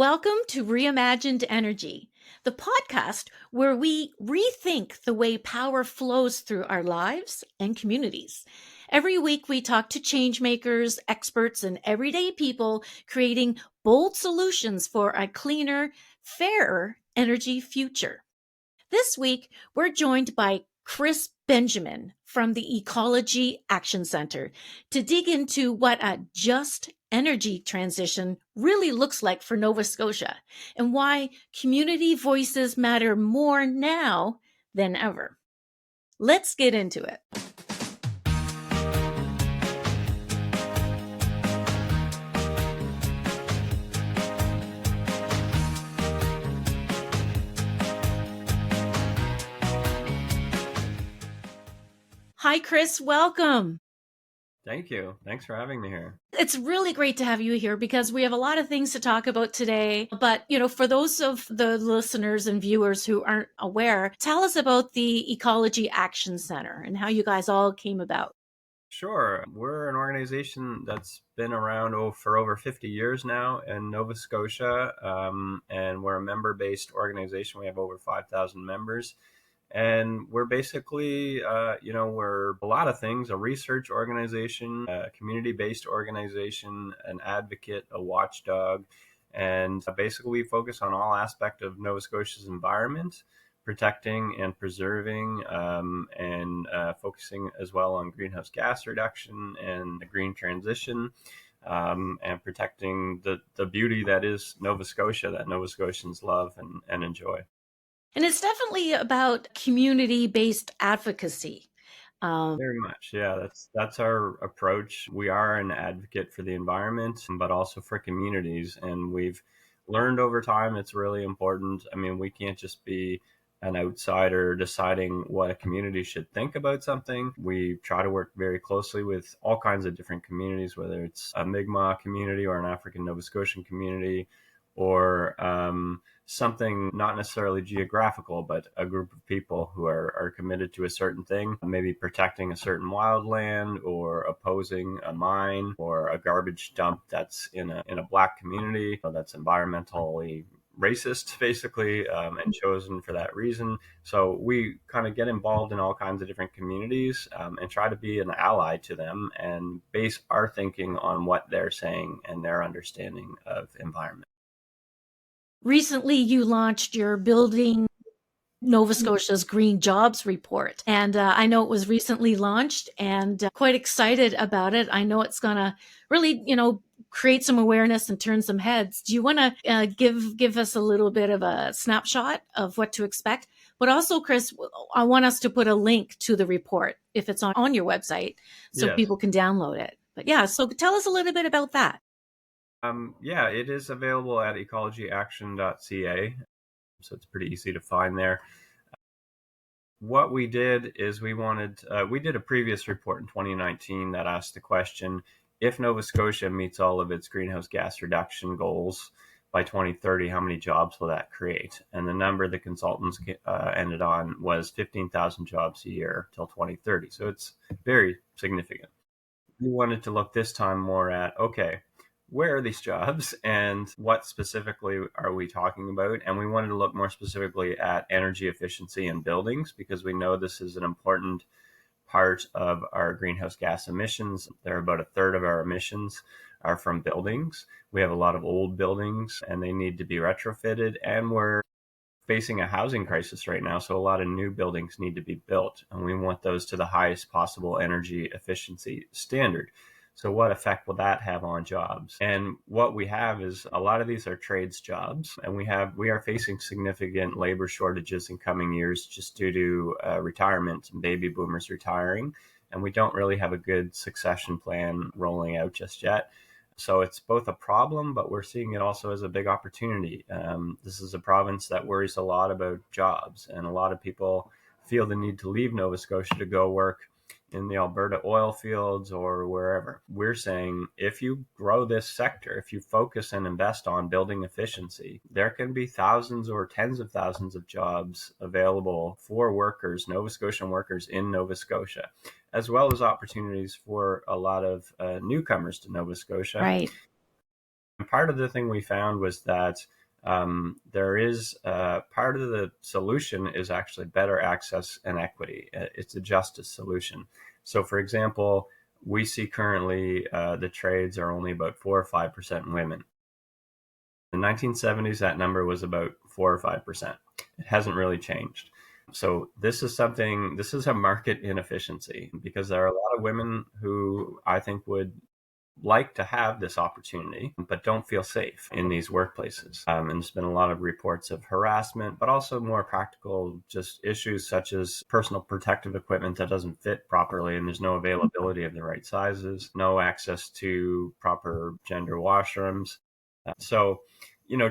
Welcome to Reimagined Energy, the podcast where we rethink the way power flows through our lives and communities. Every week, we talk to changemakers, experts, and everyday people creating bold solutions for a cleaner, fairer energy future. This week, we're joined by Chris Benjamin from the Ecology Action Centre to dig into what a just energy transition really looks like for Nova Scotia and why community voices matter more now than ever. Let's get into it. Hi, Chris. Welcome. Thank you. Thanks for having me here. It's really great to have you here because we have a lot of things to talk about today. But, for those of the listeners and viewers who aren't aware, tell us about the Ecology Action Centre and how you guys all came about. Sure. We're an organization that's been around for over 50 years now in Nova Scotia, and we're a member-based organization. We have over 5,000 members. And we're basically, we're a lot of things: a research organization, a community-based organization, an advocate, a watchdog. And basically, we focus on all aspects of Nova Scotia's environment, protecting and preserving, and focusing as well on greenhouse gas reduction and the green transition, and protecting the beauty that is Nova Scotia, that Nova Scotians love and enjoy. And it's definitely about community-based advocacy. Very much. Yeah, that's our approach. We are an advocate for the environment, but also for communities. And we've learned over time it's really important. I mean, we can't just be an outsider deciding what a community should think about something. We try to work very closely with all kinds of different communities, whether it's a Mi'kmaq community or an African Nova Scotian community, or something not necessarily geographical, but a group of people who are committed to a certain thing, maybe protecting a certain wildland or opposing a mine or a garbage dump that's in a Black community that's environmentally racist, basically, and chosen for that reason. So we kind of get involved in all kinds of different communities, and try to be an ally to them and base our thinking on what they're saying and their understanding of environment. Recently, you launched your Building Nova Scotia's Green Jobs Report. And I know it was recently launched and quite excited about it. I know it's going to really, create some awareness and turn some heads. Do you want to give us a little bit of a snapshot of what to expect? But also, Chris, I want us to put a link to the report if it's on your website so Yes. people can download it. But yeah, so tell us a little bit about that. Yeah, it is available at ecologyaction.ca, so it's pretty easy to find there. What we did is we did a previous report in 2019 that asked the question: if Nova Scotia meets all of its greenhouse gas reduction goals by 2030, how many jobs will that create? And the number the consultants ended on was 15,000 jobs a year till 2030. So it's very significant. We wanted to look this time more at, okay, where are these jobs and what specifically are we talking about? And we wanted to look more specifically at energy efficiency in buildings, because we know this is an important part of our greenhouse gas emissions. They're about a third of our emissions are from buildings. We have a lot of old buildings and they need to be retrofitted, and we're facing a housing crisis right now. So a lot of new buildings need to be built, and we want those to the highest possible energy efficiency standard. So what effect will that have on jobs? And what we have is a lot of these are trades jobs, and we are facing significant labor shortages in coming years just due to retirement and baby boomers retiring. And we don't really have a good succession plan rolling out just yet. So it's both a problem, but we're seeing it also as a big opportunity. This is a province that worries a lot about jobs, and a lot of people feel the need to leave Nova Scotia to go work in the Alberta oil fields or wherever. We're saying if you grow this sector, if you focus and invest on building efficiency, there can be thousands or tens of thousands of jobs available for workers, Nova Scotian workers in Nova Scotia, as well as opportunities for a lot of newcomers to Nova Scotia. Right. Part of the thing we found was that there is part of the solution is actually better access and equity. It's a justice solution. So, for example, we see currently the trades are only about 4 or 5% women. In the 1970s, that number was about 4 or 5%. It hasn't really changed. So this is a market inefficiency, because there are a lot of women who I think would like to have this opportunity, but don't feel safe in these workplaces. And there's been a lot of reports of harassment, but also more practical just issues such as personal protective equipment that doesn't fit properly, and there's no availability of the right sizes, no access to proper gender washrooms. So,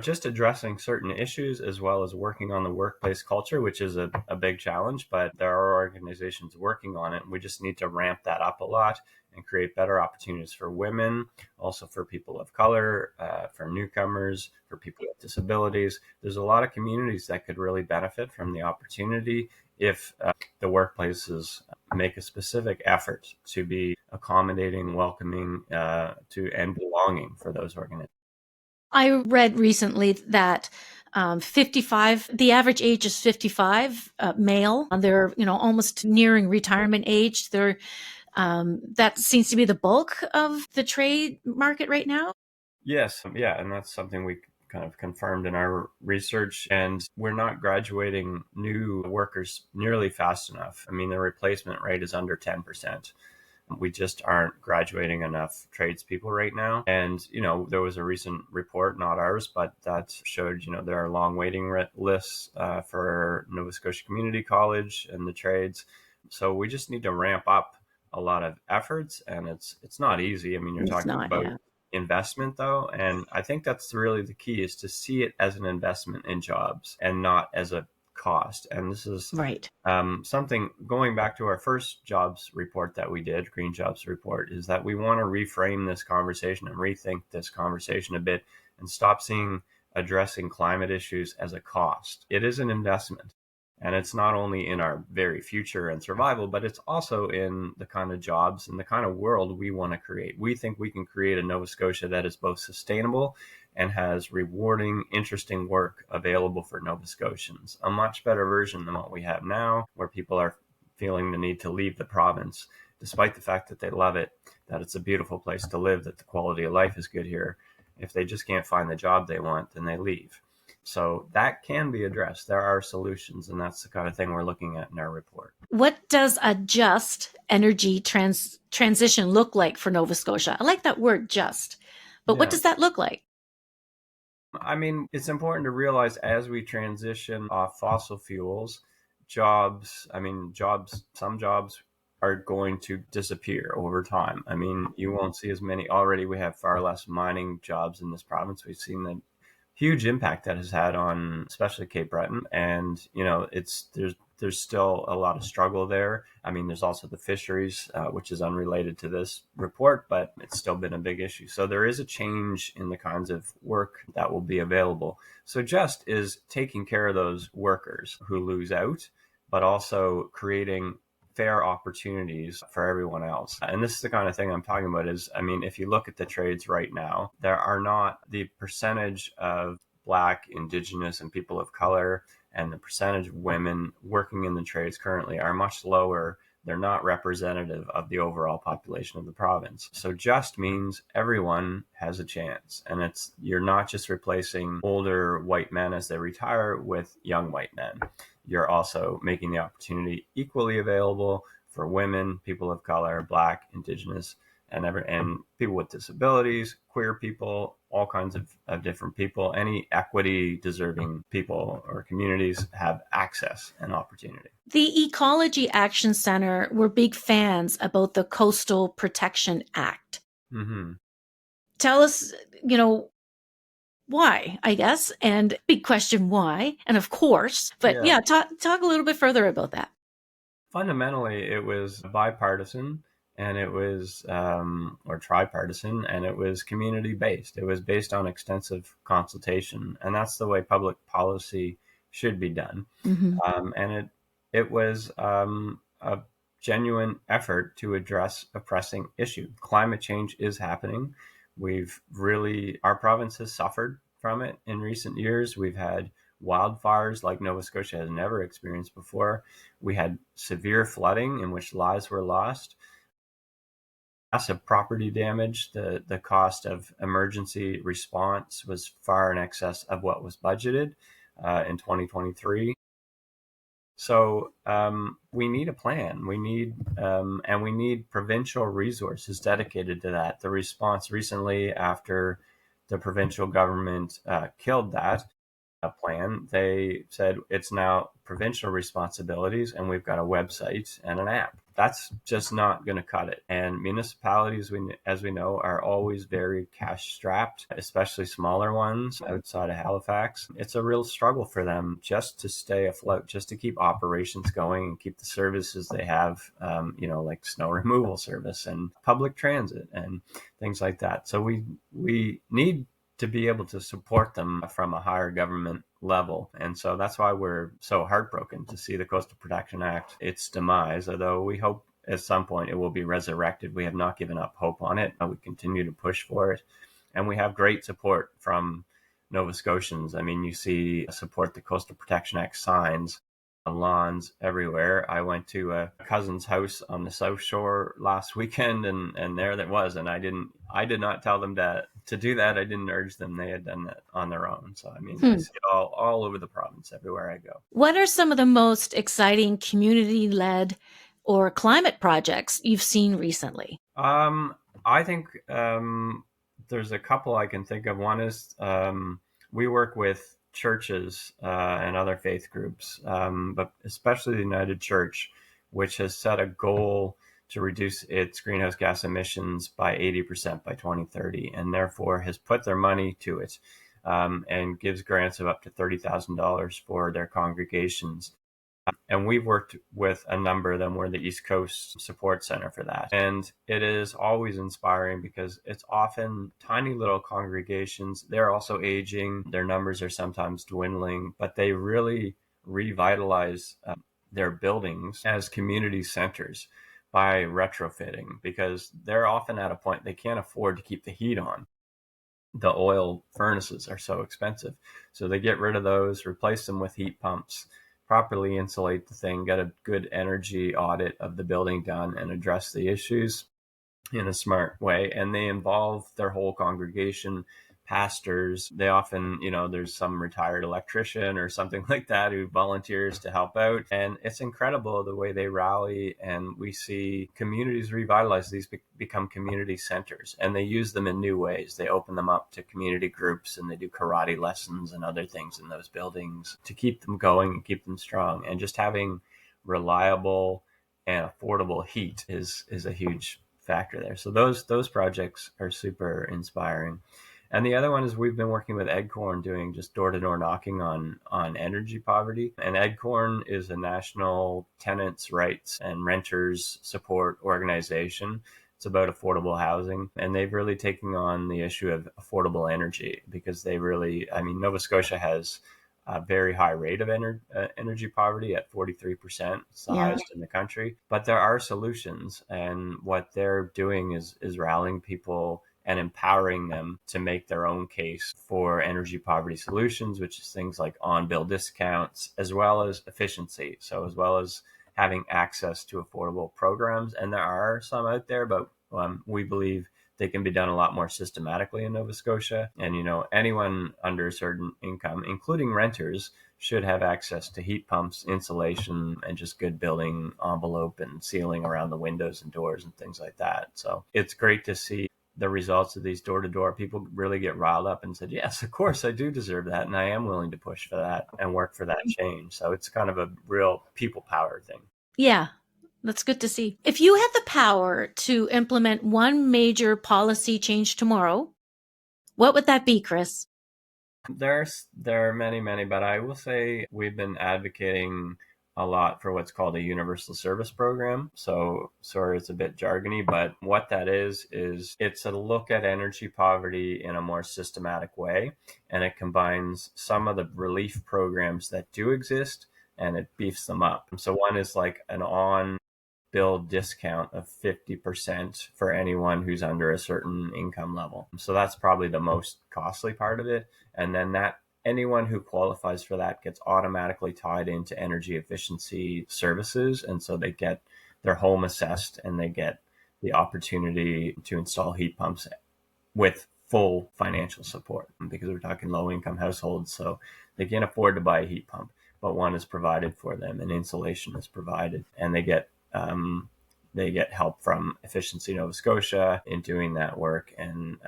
just addressing certain issues as well as working on the workplace culture, which is a big challenge, but there are organizations working on it. We just need to ramp that up a lot and create better opportunities for women, also for people of color, for newcomers, for people with disabilities. There's a lot of communities that could really benefit from the opportunity if the workplaces make a specific effort to be accommodating, welcoming, and belonging for those organizations. I read recently that 55, the average age is 55, male. They're, almost nearing retirement age. That seems to be the bulk of the trade market right now. Yes, yeah, and that's something we kind of confirmed in our research. And we're not graduating new workers nearly fast enough. I mean, the replacement rate is under 10%. We just aren't graduating enough tradespeople right now. And, there was a recent report, not ours, but that showed, there are long waiting lists for Nova Scotia Community College and the trades. So we just need to ramp up a lot of efforts, and it's not easy. I mean, you're talking about investment though, and I think that's really the key, is to see it as an investment in jobs and not as a cost. And this is right. Something going back to our first jobs report that we did, Green Jobs Report, is that we want to reframe this conversation and rethink this conversation a bit and stop seeing addressing climate issues as a cost. It is an investment. And it's not only in our very future and survival, but it's also in the kind of jobs and the kind of world we want to create. We think we can create a Nova Scotia that is both sustainable and has rewarding, interesting work available for Nova Scotians. A much better version than what we have now, where people are feeling the need to leave the province, despite the fact that they love it, that it's a beautiful place to live, that the quality of life is good here. If they just can't find the job they want, then they leave. So that can be addressed. There are solutions, and that's the kind of thing we're looking at in our report. What does a just energy transition look like for Nova Scotia? I like that word, just. But what does that look like? I mean, it's important to realize as we transition off fossil fuels, some jobs are going to disappear over time. I mean, you won't see as many. Already we have far less mining jobs in this province. We've seen the huge impact that has had on especially Cape Breton, and there's still a lot of struggle there. I mean, there's also the fisheries, which is unrelated to this report, but it's still been a big issue. So there is a change in the kinds of work that will be available. So just is taking care of those workers who lose out, but also creating fair opportunities for everyone else. And this is the kind of thing I'm talking about is, I mean, if you look at the trades right now, there are not the percentage of Black, Indigenous, and people of color, and the percentage of women working in the trades currently are much lower. They're not representative of the overall population of the province. So just means everyone has a chance. And you're not just replacing older white men as they retire with young white men. You're also making the opportunity equally available for women, people of color, Black, Indigenous, and people with disabilities, queer people, all kinds of different people. Any equity deserving people or communities have access and opportunity. The Ecology Action Centre were big fans about the Coastal Protection Act. Mm-hmm. Tell us, why, I guess, and big question why, and of course, but talk a little bit further about that. Fundamentally, it was bipartisan, and it was or tripartisan, and it was community based. It was based on extensive consultation, and that's the way public policy should be done. Mm-hmm. And it was a genuine effort to address a pressing issue. Climate change is happening. our province has suffered from it in recent years. We've had wildfires like Nova Scotia has never experienced before. We had severe flooding in which lives were lost, massive property damage. The cost of emergency response was far in excess of what was budgeted in 2023. So we need a plan. We need provincial resources dedicated to that. The response recently, after the provincial government killed that plan, they said it's now provincial responsibilities, and we've got a website and an app. That's just not going to cut it. And municipalities, as we know, are always very cash strapped, especially smaller ones outside of Halifax. It's a real struggle for them just to stay afloat, just to keep operations going and keep the services they have, like snow removal service and public transit and things like that. So we need to be able to support them from a higher government level. And so that's why we're so heartbroken to see the Coastal Protection Act, its demise, although we hope at some point it will be resurrected. We have not given up hope on it. We continue to push for it. And we have great support from Nova Scotians. I mean, you see support the Coastal Protection Act signs on lawns everywhere. I went to a cousin's house on the South Shore last weekend, and there that was. And I did not tell them to do that. I didn't urge them. They had done that on their own. So, I mean, I see it all over the province, everywhere I go. What are some of the most exciting community-led or climate projects you've seen recently? I think there's a couple I can think of. One is we work with churches and other faith groups, but especially the United Church, which has set a goal to reduce its greenhouse gas emissions by 80% by 2030, and therefore has put their money to it and gives grants of up to $30,000 for their congregations. And we've worked with a number of them. We're the East Coast Support Center for that. And it is always inspiring because it's often tiny little congregations. They're also aging. Their numbers are sometimes dwindling, but they really revitalize their buildings as community centers by retrofitting, because they're often at a point they can't afford to keep the heat on. The oil furnaces are so expensive. So they get rid of those, replace them with heat pumps, properly insulate the thing, get a good energy audit of the building done, and address the issues in a smart way. And they involve their whole congregation, pastors. They often, there's some retired electrician or something like that who volunteers to help out. And it's incredible the way they rally, and we see communities revitalize. These become community centers, and they use them in new ways. They open them up to community groups, and they do karate lessons and other things in those buildings to keep them going and keep them strong. And just having reliable and affordable heat is a huge factor there. So those projects are super inspiring. And the other one is we've been working with EDCORN doing just door-to-door knocking on energy poverty. And EDCORN is a national tenants' rights and renters support organization. It's about affordable housing. And they've really taken on the issue of affordable energy because Nova Scotia has a very high rate of energy poverty at 43%. It's the highest in the country. But there are solutions. And what they're doing is rallying people and empowering them to make their own case for energy poverty solutions, which is things like on-bill discounts, as well as efficiency. So as well as having access to affordable programs. And there are some out there, but we believe they can be done a lot more systematically in Nova Scotia. And, anyone under a certain income, including renters, should have access to heat pumps, insulation, and just good building envelope and sealing around the windows and doors and things like that. So it's great to see the results of these door-to-door. People really get riled up and said, yes, of course I do deserve that, and I am willing to push for that and work for that change. So it's kind of a real people power thing. Yeah, that's good to see. If you had the power to implement one major policy change tomorrow, what would that be, Chris? There are many, but I will say we've been advocating a lot for what's called a universal service program. So sorry, it's a bit jargony, but what that is it's a look at energy poverty in a more systematic way. And it combines some of the relief programs that do exist and it beefs them up. So one is like an bill discount of 50% for anyone who's under a certain income level. So that's probably the most costly part of it. And then that anyone who qualifies for that gets automatically tied into energy efficiency services. And so they get their home assessed and they get the opportunity to install heat pumps with full financial support, because we're talking low income households. So they can't afford to buy a heat pump, but one is provided for them and insulation is provided, and they get help from Efficiency Nova Scotia in doing that work. And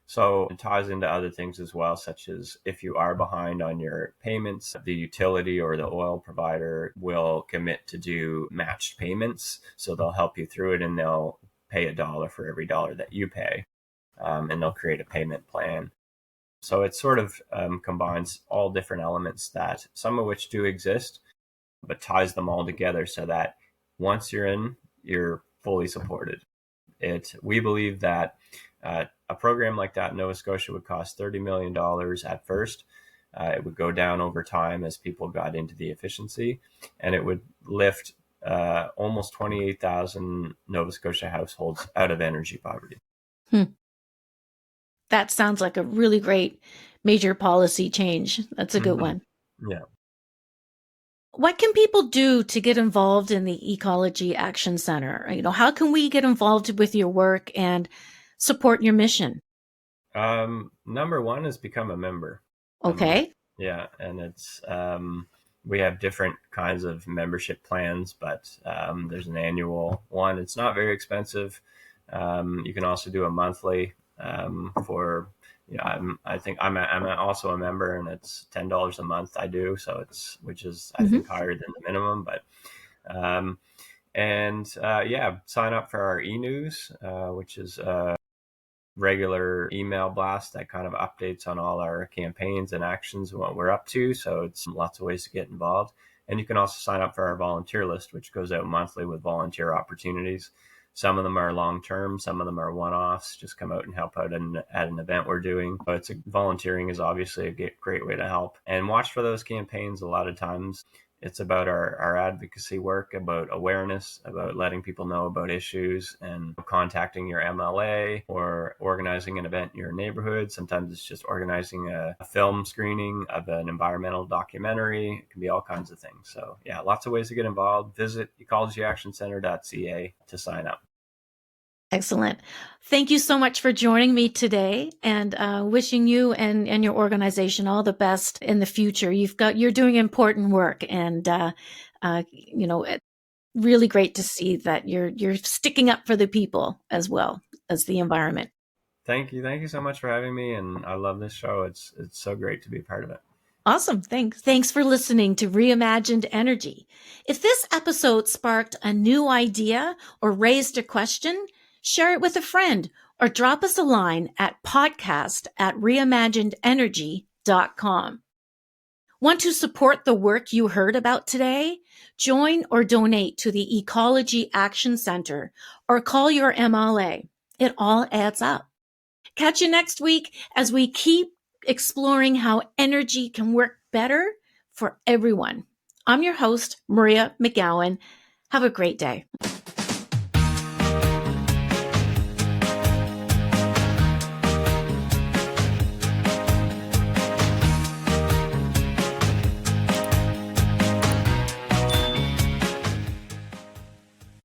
so it ties into other things as well, such as if you are behind on your payments, the utility or the oil provider will commit to do matched payments. So they'll help you through it and they'll pay $1 for every dollar that you pay. And they'll create a payment plan. So it sort of combines all different elements, that some of which do exist, but ties them all together so that once you're in, you're fully supported. We believe that a program like that in Nova Scotia would cost $30 million at first. It would go down over time as people got into the efficiency, and it would lift almost 28,000 Nova Scotia households out of energy poverty. That sounds like a really great major policy change. That's a good one. Yeah. What can people do to get involved in the Ecology Action Centre? How can we get involved with your work and support your mission? Number one is become a member. Okay. And it's we have different kinds of membership plans, but there's an annual one. It's not very expensive. You can also do a monthly. I think I'm also a member, and it's $10 a month I do. So which is I think higher than the minimum, but sign up for our e-news, which is a regular email blast that kind of updates on all our campaigns and actions and what we're up to. So it's lots of ways to get involved. And you can also sign up for our volunteer list, which goes out monthly with volunteer opportunities. Some of them are long-term, some of them are one-offs, just come out and help out at an event we're doing. But volunteering is obviously a great way to help. And watch for those campaigns. A lot of times it's about our advocacy work, about awareness, about letting people know about issues, and contacting your MLA or organizing an event in your neighborhood. Sometimes it's just organizing a film screening of an environmental documentary. It can be all kinds of things. So yeah, lots of ways to get involved. Visit ecologyactioncentre.ca to sign up. Excellent. Thank you so much for joining me today, and wishing you and your organization all the best in the future. You're doing important work, and it's really great to see that you're sticking up for the people as well as the environment. Thank you so much for having me, and I love this show. It's so great to be a part of it. Awesome. Thanks for listening to Reimagined Energy. If this episode sparked a new idea or raised a question, share it with a friend or drop us a line at podcast@reimaginedenergy.com. Want to support the work you heard about today? Join or donate to the Ecology Action Centre or call your MLA. It all adds up. Catch you next week as we keep exploring how energy can work better for everyone. I'm your host, Maria McGowan. Have a great day.